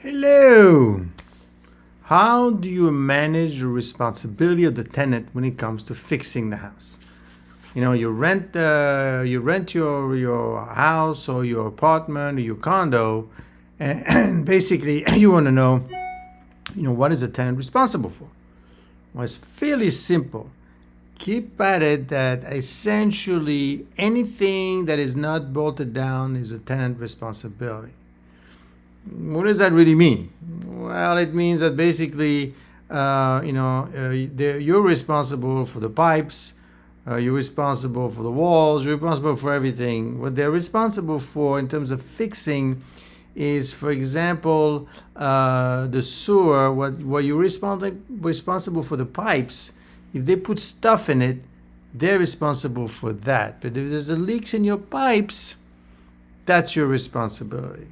Hello! How do you manage the responsibility of the tenant when it comes to fixing the house? You rent your house or your apartment or your condo, and basically you want to know, what is the tenant responsible for? Well, it's fairly simple. Keep at it that essentially anything that is not bolted down is a tenant responsibility. What does that really mean? Well, it means that basically, you're responsible for the pipes, you're responsible for the walls, you're responsible for everything. What they're responsible for in terms of fixing is, for example, the sewer. What you're responsible for the pipes. If they put stuff in it, they're responsible for that. But if there's a leaks in your pipes, that's your responsibility.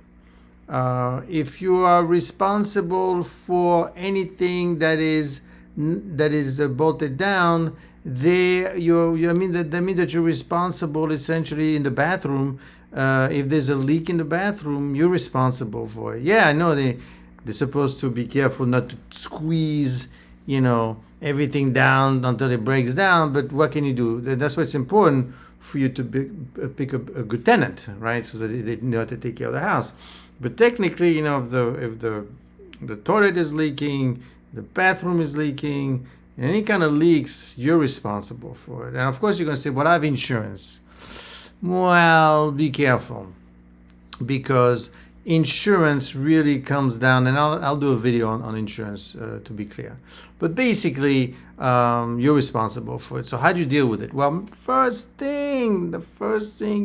If you are responsible for anything that is bolted down, that means that you're responsible essentially in the bathroom. If there's a leak in the bathroom, you're responsible for it. Yeah, I know they're supposed to be careful not to squeeze, everything down until it breaks down. But what can you do? That's why it's important for you to pick a good tenant, right? So that they know how to take care of the house. But technically, if the toilet is leaking, the bathroom is leaking, any kind of leaks, you're responsible for it. And of course, you're going to say, well, I have insurance. Well, be careful, because insurance really comes down, and I'll do a video on insurance to be clear. But basically, you're responsible for it. So how do you deal with it? Well, the first thing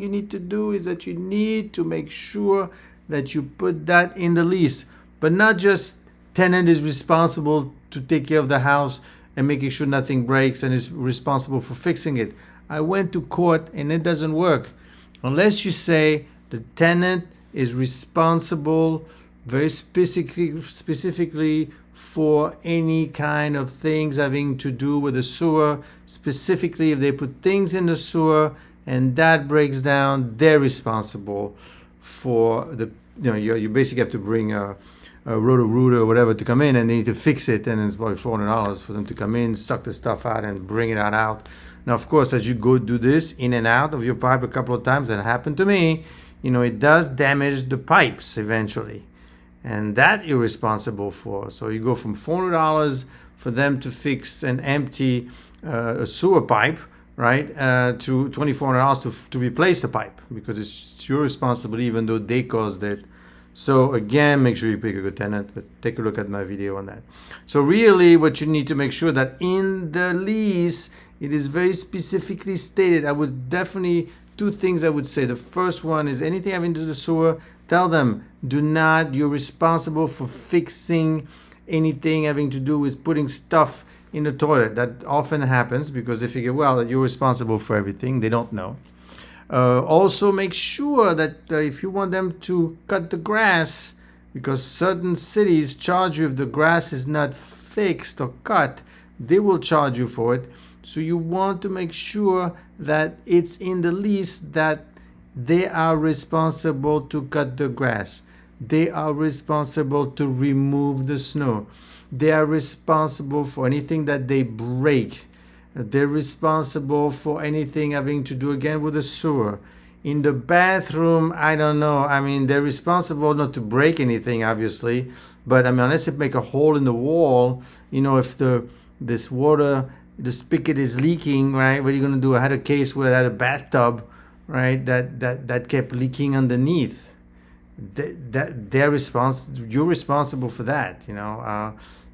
you need to do is that you need to make sure that you put that in the lease, but not just tenant is responsible to take care of the house and making sure nothing breaks and is responsible for fixing it. I went to court and it doesn't work unless you say the tenant is responsible very specifically for any kind of things having to do with the sewer. Specifically, if they put things in the sewer and that breaks down, they're responsible for the, you basically have to bring a roto-rooter or whatever to come in, and they need to fix it, and it's probably $400 for them to come in, suck the stuff out and bring it out. Now, of course, as you go do this in and out of your pipe a couple of times, that happened to me, it does damage the pipes eventually, and that you're responsible for. So you go from $400 for them to fix and empty a sewer pipe, right, to $2,400 to replace the pipe, because it's your responsibility even though they caused it. So again, make sure you pick a good tenant, but take a look at my video on that. So really what you need to make sure that in the lease, it is very specifically stated. I would definitely, two things I would say. The first one is anything having to do with the sewer, tell them, you're responsible for fixing anything having to do with putting stuff in the toilet. That often happens because they figure, well, that you're responsible for everything. They don't know. Also, make sure that if you want them to cut the grass, because certain cities charge you if the grass is not fixed or cut, they will charge you for it. So you want to make sure that it's in the lease that they are responsible to cut the grass. They are responsible to remove the snow. They are responsible for anything that they break. They're responsible for anything having to do again with the sewer. In the bathroom, I don't know. They're responsible not to break anything, obviously. But unless they make a hole in the wall, if this water, the spigot is leaking, right? What are you going to do? I had a case where I had a bathtub, right, that kept leaking underneath. You're responsible for that,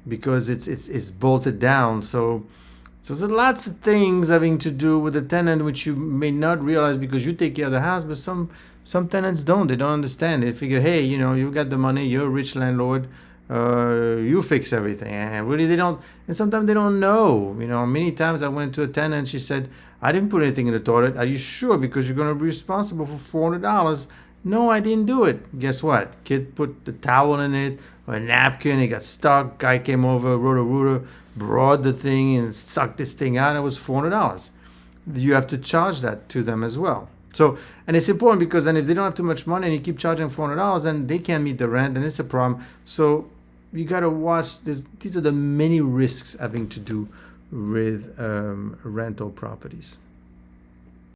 because it's bolted down. So there's lots of things having to do with the tenant which you may not realize because you take care of the house, but some tenants don't. They don't understand. They figure, hey, you got the money, you're a rich landlord, you fix everything. And really they don't, and sometimes they don't know. Many times I went to a tenant, she said, I didn't put anything in the toilet. Are you sure? Because you're going to be responsible for $400. No, I didn't do it. Guess what? Kid put the towel in it, or a napkin, it got stuck. Guy came over, roto-rooter, brought the thing and sucked this thing out. It was $400. You have to charge that to them as well. So, and it's important because then if they don't have too much money and you keep charging $400, then they can't meet the rent, and it's a problem. So you got to watch this. These are the many risks having to do with rental properties.